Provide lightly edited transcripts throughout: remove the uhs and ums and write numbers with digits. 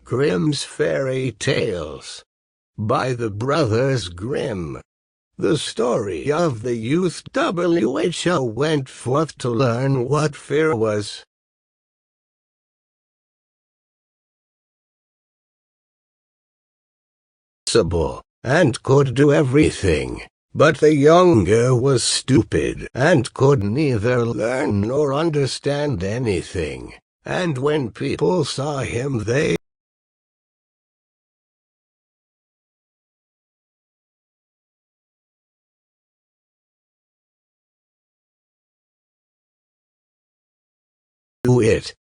Grimm's Fairy Tales by the Brothers Grimm. The story of the youth who went forth to learn what fear was. And could do everything, but the younger was stupid and could neither learn nor understand anything, and when people saw him they do it.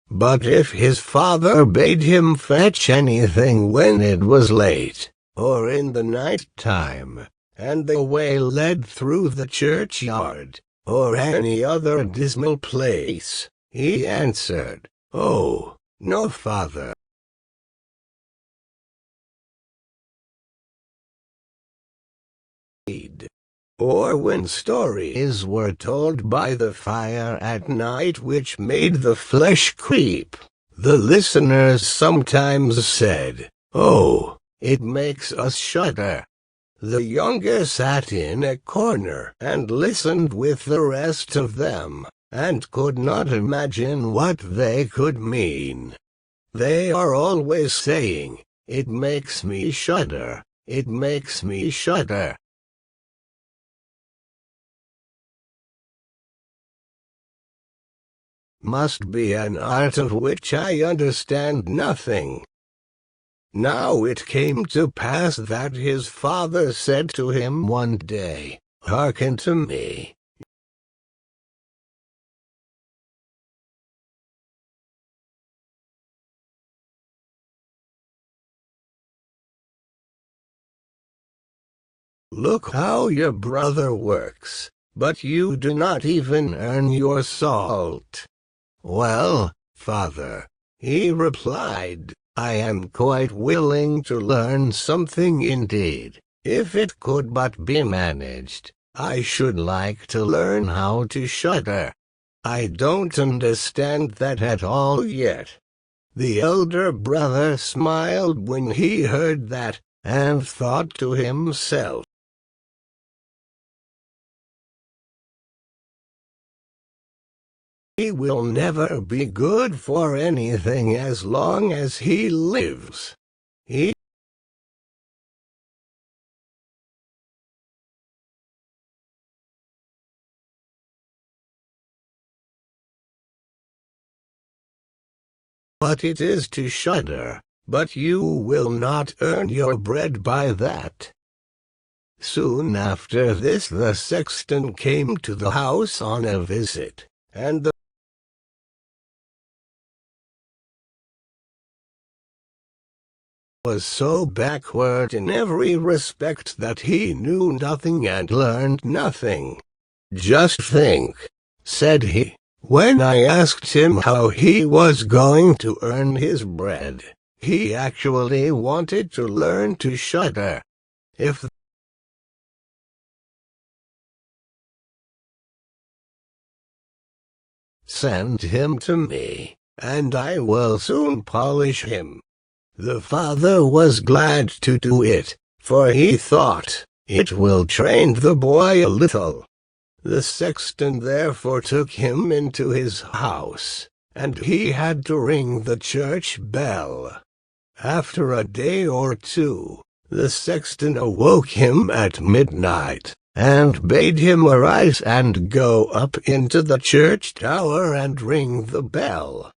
But if his father bade him fetch anything when it was late, or in the night time, and the way led through the churchyard, or any other dismal place, he answered, "Oh, no, father." Or when stories were told by the fire at night which made the flesh creep, the listeners sometimes said, "Oh, it makes us shudder." The younger sat in a corner and listened with the rest of them, and could not imagine what they could mean. They are always saying, "It makes me shudder, it makes me shudder." Must be an art of which I understand nothing. Now it came to pass that his father said to him one day, "Hearken to me. Look how your brother works, but you do not even earn your salt." "Well, father," he replied, "I am quite willing to learn something indeed. If it could but be managed, I should like to learn how to shudder. I don't understand that at all yet." The elder brother smiled when he heard that, and thought to himself, "He will never be good for anything as long as he lives." He But it is to shudder, but you will not earn your bread by that. Soon after this the sexton came to the house on a visit, and the was so backward in every respect that he knew nothing and learned nothing. "Just think," said he, "when I asked him how he was going to earn his bread, he actually wanted to learn to shudder. If send him to me, and I will soon polish him." The father was glad to do it, for he thought, "It will train the boy a little." The sexton therefore took him into his house, and he had to ring the church bell. After a day or two, the sexton awoke him at midnight, and bade him arise and go up into the church tower and ring the bell.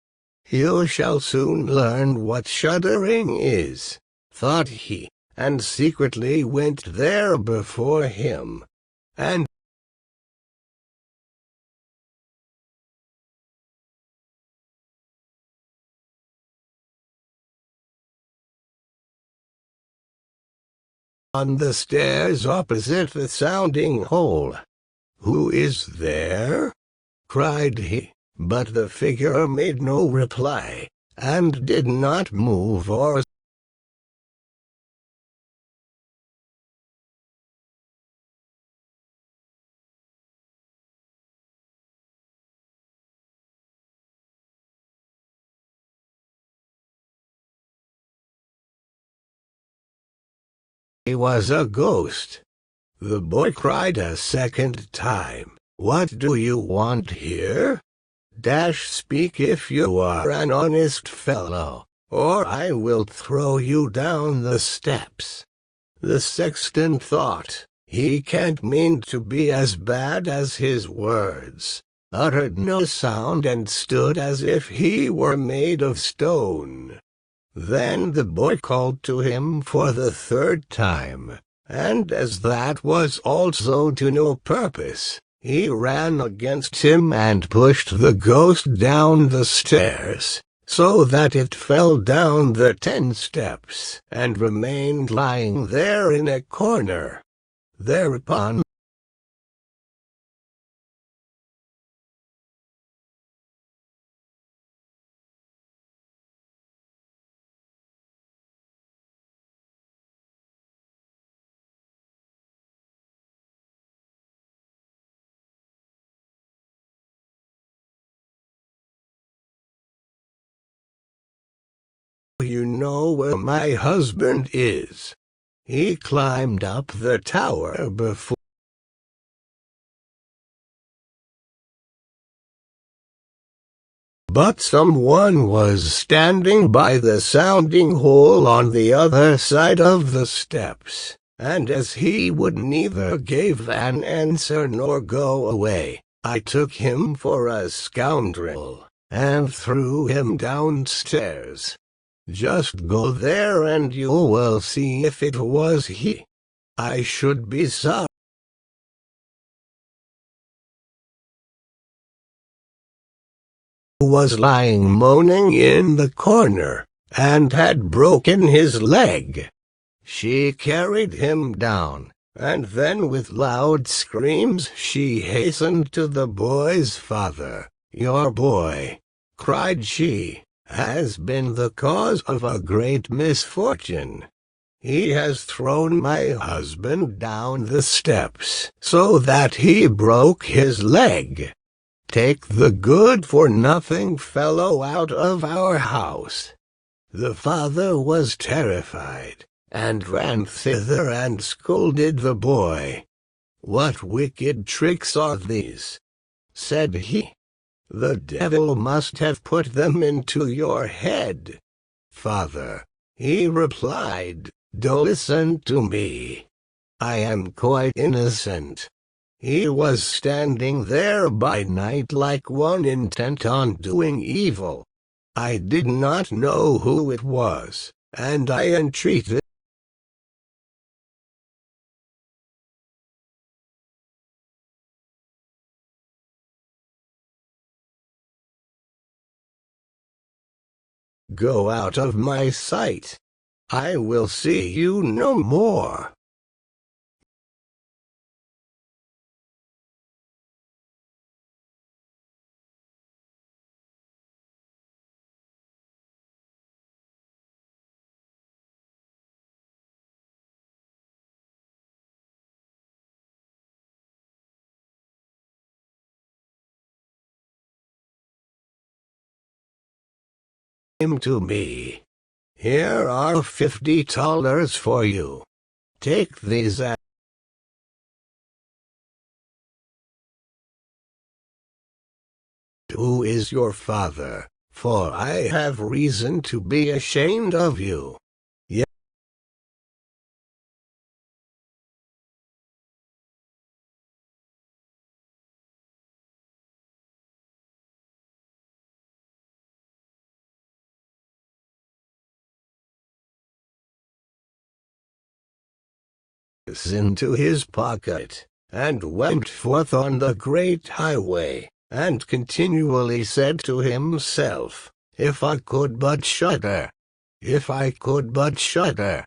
"You shall soon learn what shuddering is," thought he, and secretly went there before him. And on the stairs opposite the sounding hole. "Who is there?" cried he, but the figure made no reply, and did not move or he was a ghost. The boy cried a second time. "What do you want here? Speak if you are an honest fellow, or I will throw you down the steps." The sexton thought, "He can't mean to be as bad as his words," uttered no sound and stood as if he were made of stone. Then the boy called to him for the third time, and as that was also to no purpose, he ran against him and pushed the ghost down the stairs, so that it fell down the 10 steps and remained lying there in a corner. Thereupon you know where my husband is. He climbed up the tower before. But someone was standing by the sounding hole on the other side of the steps, and as he would neither give an answer nor go away, I took him for a scoundrel, and threw him downstairs. Just go there and you will see if it was he. I should be sorry. Was lying moaning in the corner, and had broken his leg. She carried him down, and then with loud screams she hastened to the boy's father. "Your boy," cried she, "has been the cause of a great misfortune. He has thrown my husband down the steps, so that he broke his leg. Take the good-for-nothing fellow out of our house." The father was terrified, and ran thither and scolded the boy. "What wicked tricks are these?" said he. "The devil must have put them into your head." "Father," he replied, "do listen to me. I am quite innocent. He was standing there by night like one intent on doing evil. I did not know who it was, and I entreated go out of my sight. I will see you no more." Came to me. "Here are $50 for you. Take these and who is your father, for I have reason to be ashamed of you." Into his pocket, and went forth on the great highway, and continually said to himself, "If I could but shudder! If I could but shudder!"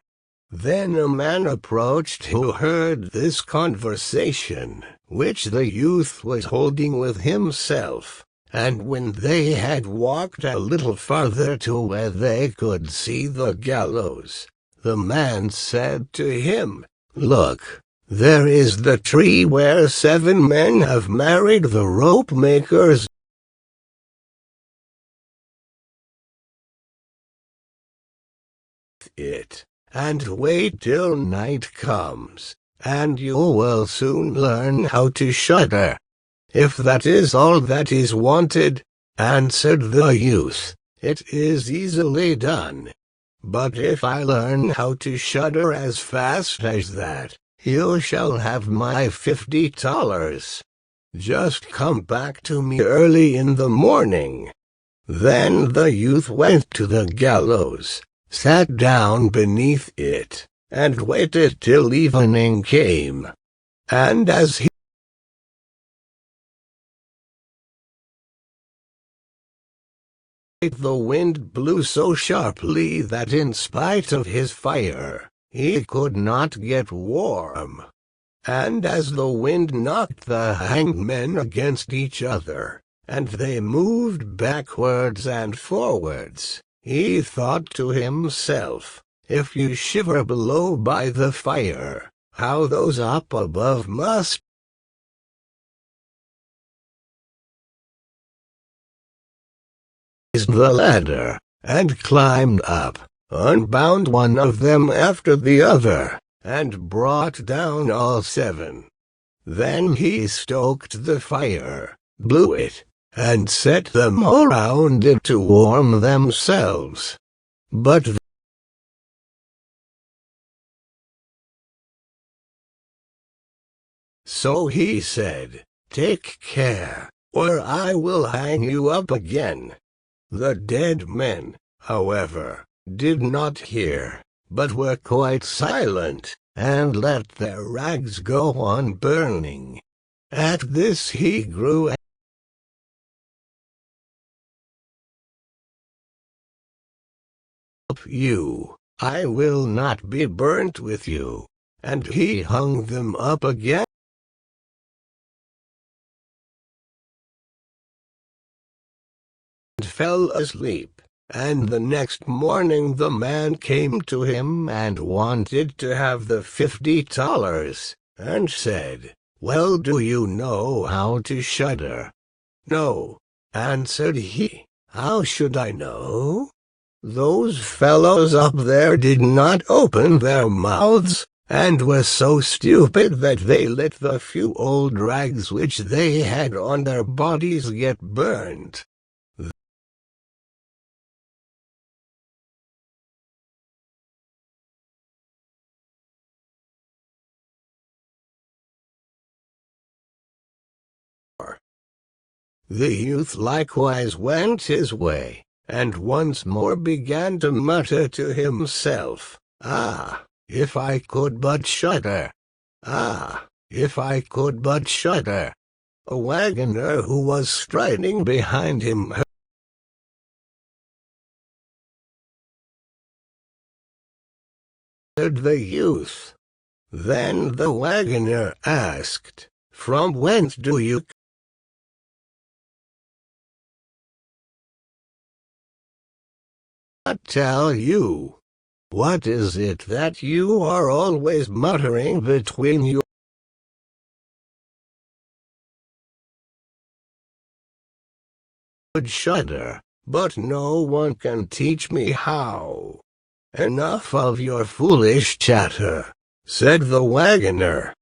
Then a man approached who heard this conversation, which the youth was holding with himself, and when they had walked a little farther to where they could see the gallows, the man said to him, "Look, there is the tree where 7 men have married the rope makers." It and wait till night comes, and you will soon learn how to shudder." "If that is all that is wanted," answered the youth, "it is easily done. But if I learn how to shudder as fast as that, you shall have my $50. Just come back to me early in the morning." Then the youth went to the gallows, sat down beneath it, and waited till evening came. And as the wind blew so sharply that in spite of his fire, he could not get warm. And as the wind knocked the hangmen against each other, and they moved backwards and forwards, he thought to himself, "If you shiver below by the fire, how those up above must." Raised the ladder, and climbed up, unbound one of them after the other, and brought down all 7. Then he stoked the fire, blew it, and set them all round it to warm themselves. But so he said, "Take care, or I will hang you up again." The dead men, however, did not hear, but were quite silent, and let their rags go on burning. At this he grew up. "You, I will not be burnt with you." And he hung them up again. And fell asleep, and the next morning the man came to him and wanted to have the $50, and said, "Well, do you know how to shudder?" "No," answered he. "How should I know? Those fellows up there did not open their mouths, and were so stupid that they let the few old rags which they had on their bodies get burned." The youth likewise went his way, and once more began to mutter to himself, "Ah, if I could but shudder! Ah, if I could but shudder!" A wagoner who was striding behind him heard the youth. Then the wagoner asked, "From whence do you tell you? What is it that you are always muttering between you?" "Would shudder, but no one can teach me how." "Enough of your foolish chatter," said the wagoner.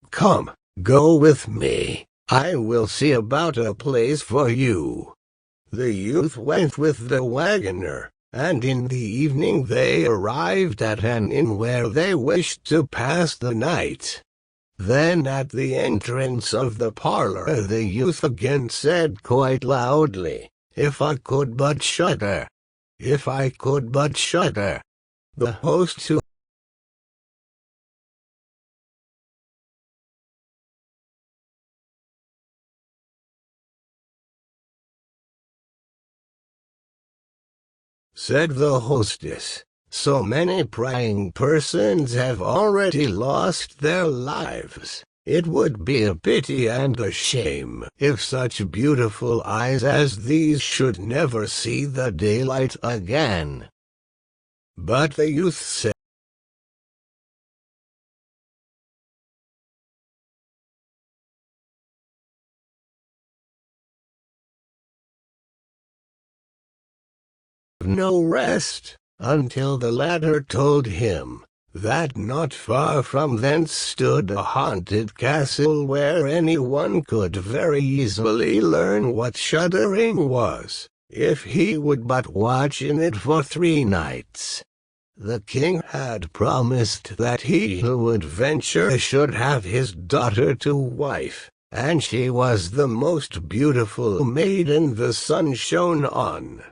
"Come, go with me. I will see about a place for you." The youth went with the wagoner, and in the evening they arrived at an inn where they wished to pass the night. Then at the entrance of the parlor the youth again said quite loudly, "If I could but shudder! If I could but shudder!" The host who said the hostess, "So many prying persons have already lost their lives. It would be a pity and a shame if such beautiful eyes as these should never see the daylight again." But the youth "No rest. until the latter told him that not far from thence stood a haunted castle where anyone could very easily learn what shuddering was, if he would but watch in it for 3 nights. The king had promised that he who would venture should have his daughter to wife, and she was the most beautiful maiden the sun shone on.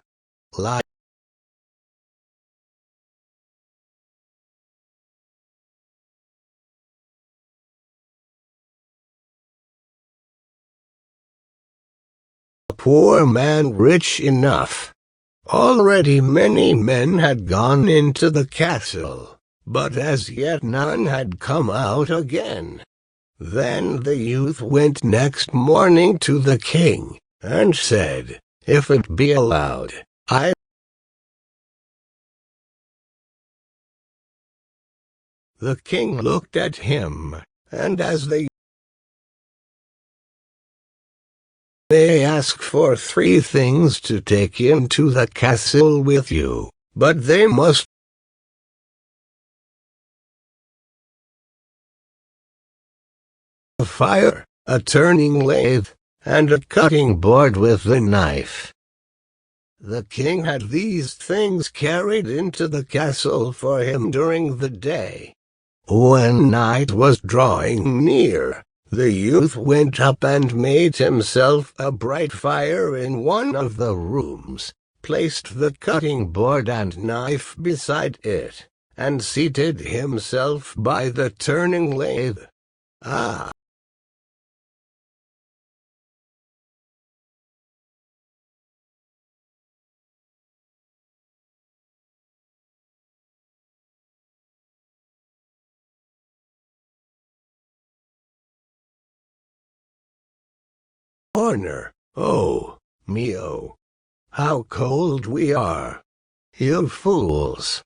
Poor man rich enough. Already many men had gone into the castle, but as yet none had come out again. Then the youth went next morning to the king, and said, "If it be allowed, The king looked at him, and as they may ask for 3 things to take into the castle with you, but they must a fire, a turning lathe, and a cutting board with a knife." The king had these things carried into the castle for him during the day. When night was drawing near, the youth went up and made himself a bright fire in one of the rooms, placed the cutting board and knife beside it, and seated himself by the turning lathe. Corner, oh, mio! How cold we are! You fools!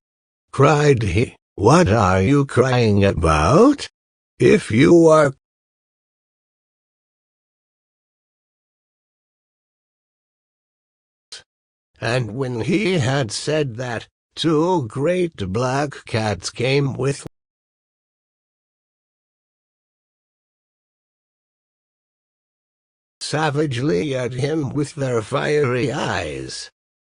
Cried he. What are you crying about? If you are And when he had said that, 2 great black cats came with savagely at him with their fiery eyes.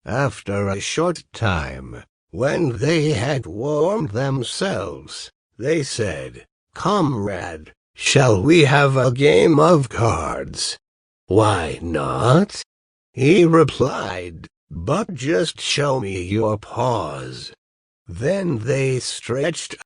After a short time, when they had warmed themselves, they said, "Comrade, shall we have a game of cards?" "Why not?" he replied, "but just show me your paws." Then they stretched on.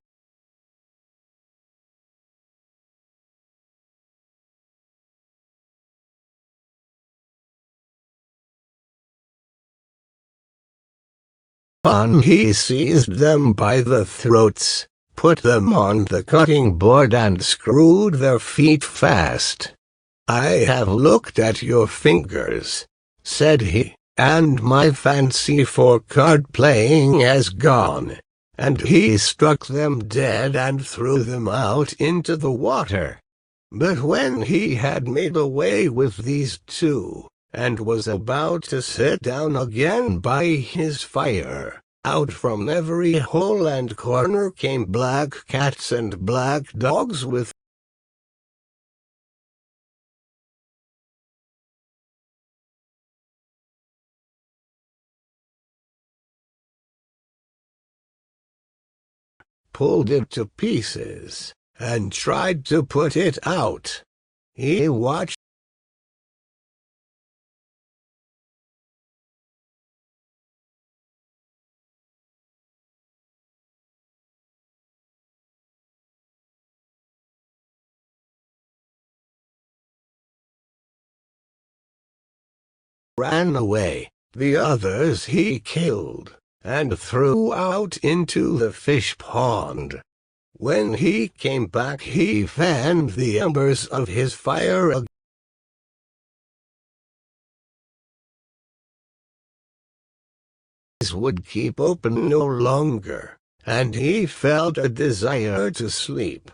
He seized them by the throats, put them on the cutting board and screwed their feet fast. "I have looked at your fingers," said he, "and my fancy for card-playing has gone." And he struck them dead and threw them out into the water. But when he had made away with these 2, and was about to sit down again by his fire, out from every hole and corner came black cats and black dogs with pulled it to pieces, and tried to put it out. He watched ran away. The others he killed, and threw out into the fish pond. When he came back he fanned the embers of his fire would keep open no longer, and he felt a desire to sleep.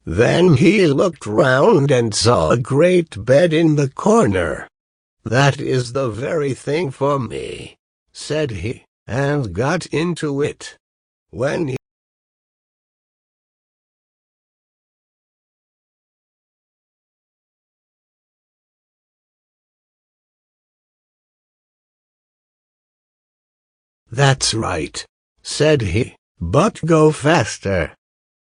Then he looked round and saw a great bed in the corner. "That is the very thing for me," said he, and got into it. When he "That's right," said he, "but go faster."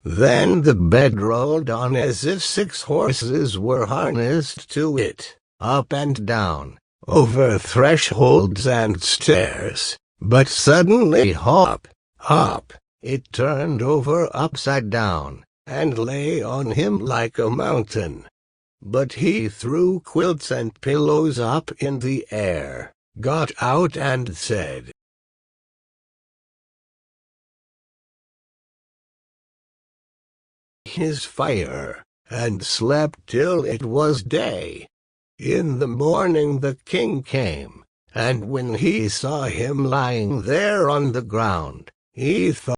Then the bed rolled on as if 6 horses were harnessed to it, up and down, over thresholds and stairs, but suddenly hop, hop, it turned over upside down, and lay on him like a mountain. But he threw quilts and pillows up in the air, got out and said, his fire, and slept till it was day. In the morning the king came, and when he saw him lying there on the ground, he thought,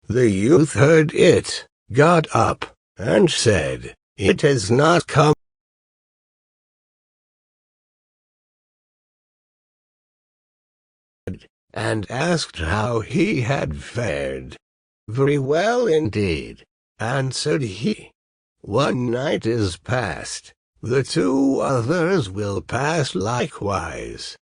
the youth heard it, got up, and said, "It has not come," and asked how he had fared. "Very well indeed," answered he. "One night is past, the 2 others will pass likewise."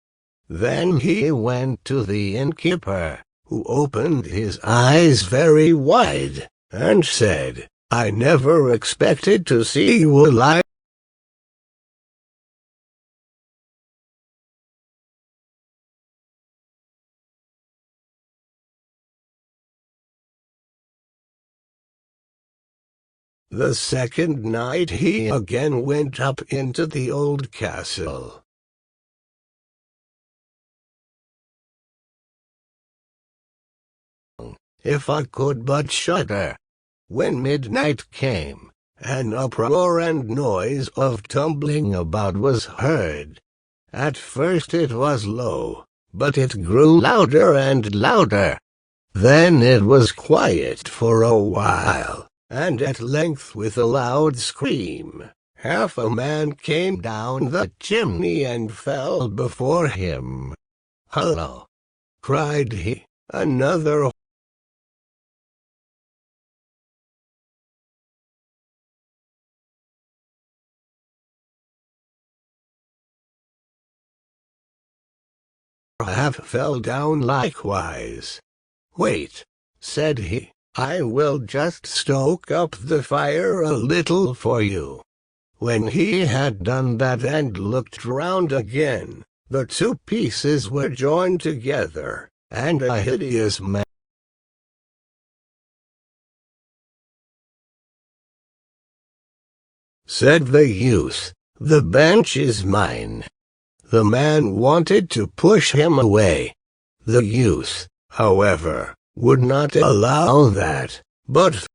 Then he went to the innkeeper, who opened his eyes very wide, and said, "I never expected to see you alive." The second night he again went up into the old castle. If I could but shudder! When midnight came, an uproar and noise of tumbling about was heard. At first it was low, but it grew louder and louder. Then it was quiet for a while, and at length with a loud scream, half a man came down the chimney and fell before him. "Hullo!" cried he, "another half fell down likewise." "Wait," said he, "I will just stoke up the fire a little for you." When he had done that and looked round again, the 2 pieces were joined together, and a hideous man said the youth, "The bench is mine." The man wanted to push him away. The youth, however, would not allow that, but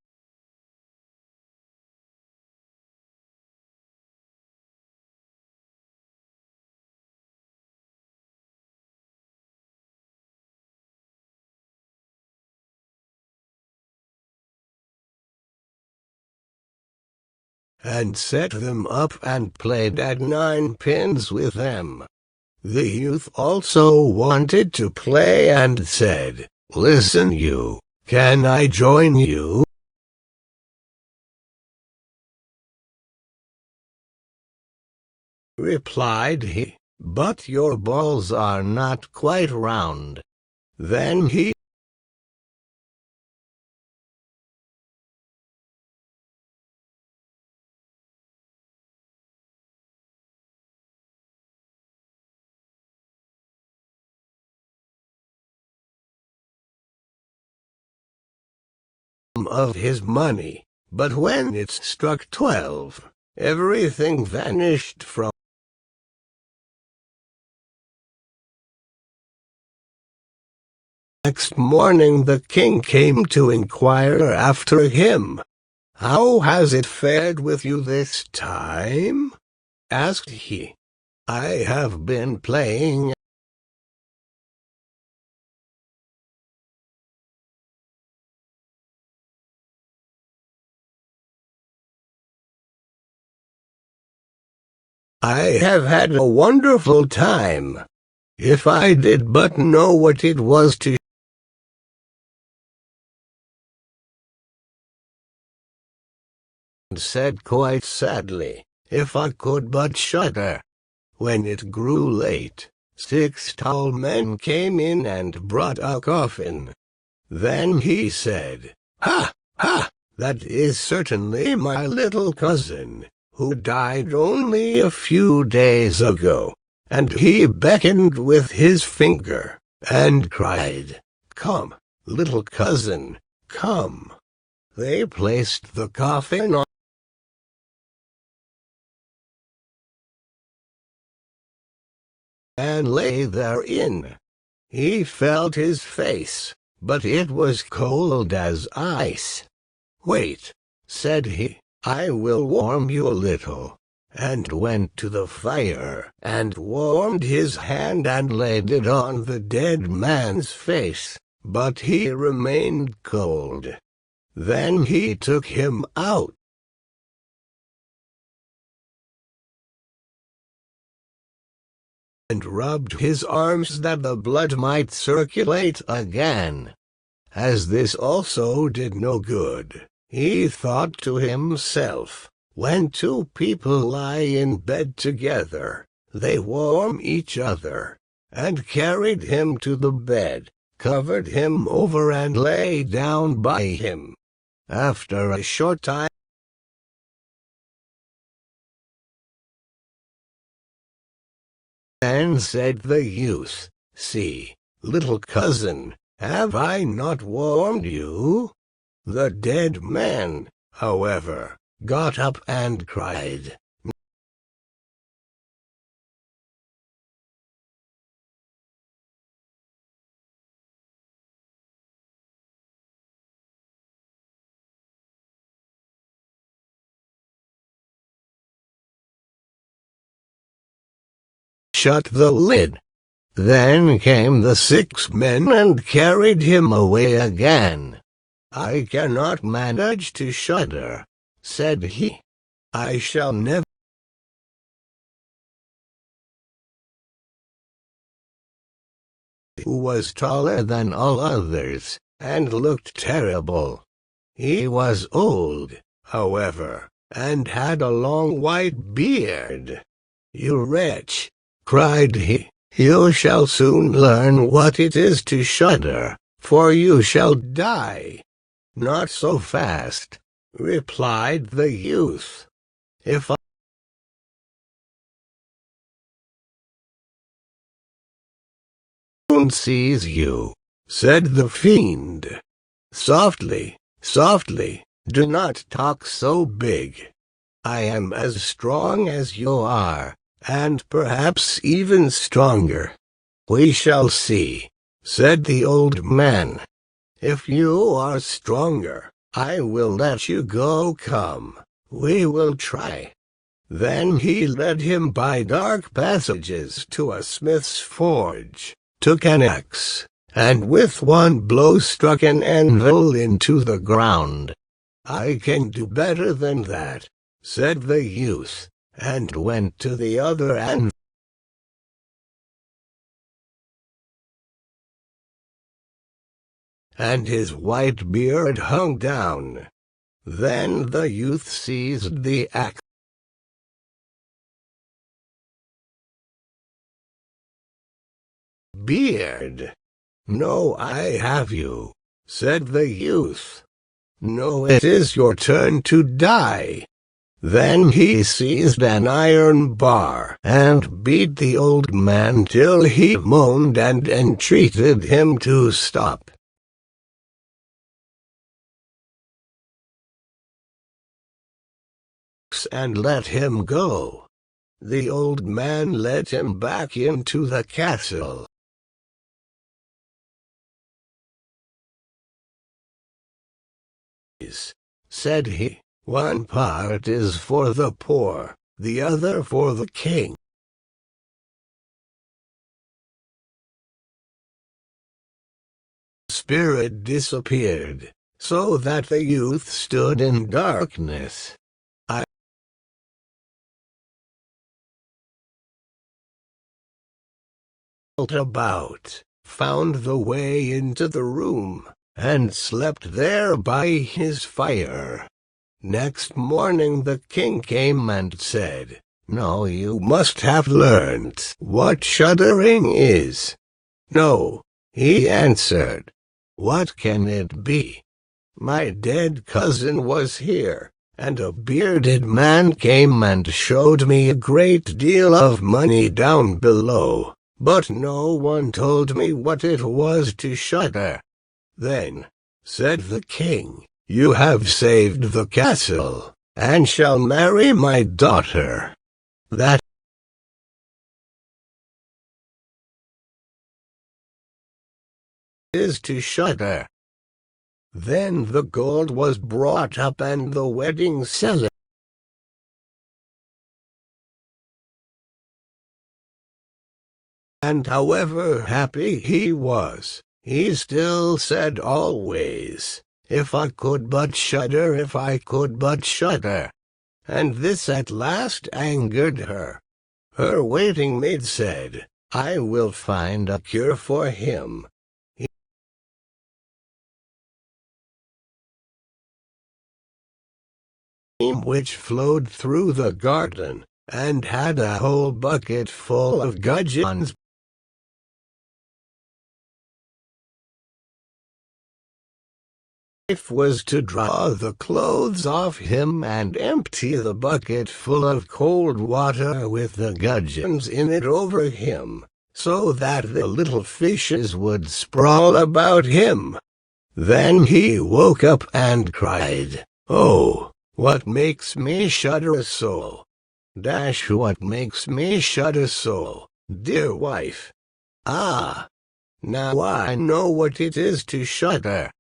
and set them up and played at 9 pins with them. The youth also wanted to play and said, "Listen you, can I join you?" Replied he, "But your balls are not quite round." Then he of his money, but when it struck 12, everything vanished from next morning. The king came to inquire after him. "How has it fared with you this time?" asked he. "I have been playing I have had a wonderful time. If I did but know what it was to said quite sadly, if I could but shudder. When it grew late, 6 tall men came in and brought a coffin. Then he said, "Ha, ha, that is certainly my little cousin, who died only a few days ago." And he beckoned with his finger, and cried, "Come, little cousin, come." They placed the coffin on and lay therein. He felt his face, but it was cold as ice. "Wait," said he, "I will warm you a little," and went to the fire, and warmed his hand and laid it on the dead man's face, but he remained cold. Then he took him out, and rubbed his arms that the blood might circulate again. As this also did no good, he thought to himself, "When 2 people lie in bed together, they warm each other," and carried him to the bed, covered him over and lay down by him. After a short time, and said the youth, "See, little cousin, have I not warmed you?" The dead man, however, got up and cried, shut the lid. Then came the 6 men and carried him away again. "I cannot manage to shudder," said he. "I shall never." Who was taller than all others, and looked terrible. He was old, however, and had a long white beard. "You wretch," cried he, "you shall soon learn what it is to shudder, for you shall die." "Not so fast," replied the youth. "If I soon seize you," said the fiend. "Softly, softly, do not talk so big. I am as strong as you are, and perhaps even stronger." "We shall see," said the old man. "If you are stronger, I will let you go. Come, we will try." Then he led him by dark passages to a smith's forge, took an axe, and with one blow struck an anvil into the ground. "I can do better than that," said the youth, and went to the other anvil, and his white beard hung down. Then the youth seized the axe, "Beard, no, I have you," said the youth. "No, it is your turn to die." Then he seized an iron bar and beat the old man till he moaned and entreated him to stop, and let him go. The old man led him back into the castle. Said he, "One part is for the poor, the other for the king." Spirit disappeared, so that the youth stood in darkness. about, found the way into the room, and slept there by his fire. Next morning the king came and said, "No, you must have learnt what shuddering is." "No," he answered. "What can it be?" "My dead cousin was here, and a bearded man came and showed me a great deal of money down below, but no one told me what it was to shudder." "Then," said the king, "you have saved the castle, and shall marry my daughter. That is to shudder." Then the gold was brought up and the wedding celebrated. And however happy he was, he still said always, "If I could but shudder, if I could but shudder." And this at last angered her. Her waiting maid said, "I will find a cure for him." Which flowed through the garden, and had a whole bucket full of gudgeons. Wife was to draw the clothes off him and empty the bucket full of cold water with the gudgeons in it over him, so that the little fishes would sprawl about him. Then he woke up and cried, "Oh, what makes me shudder so? What makes me shudder so, dear wife? Ah, now I know what it is to shudder."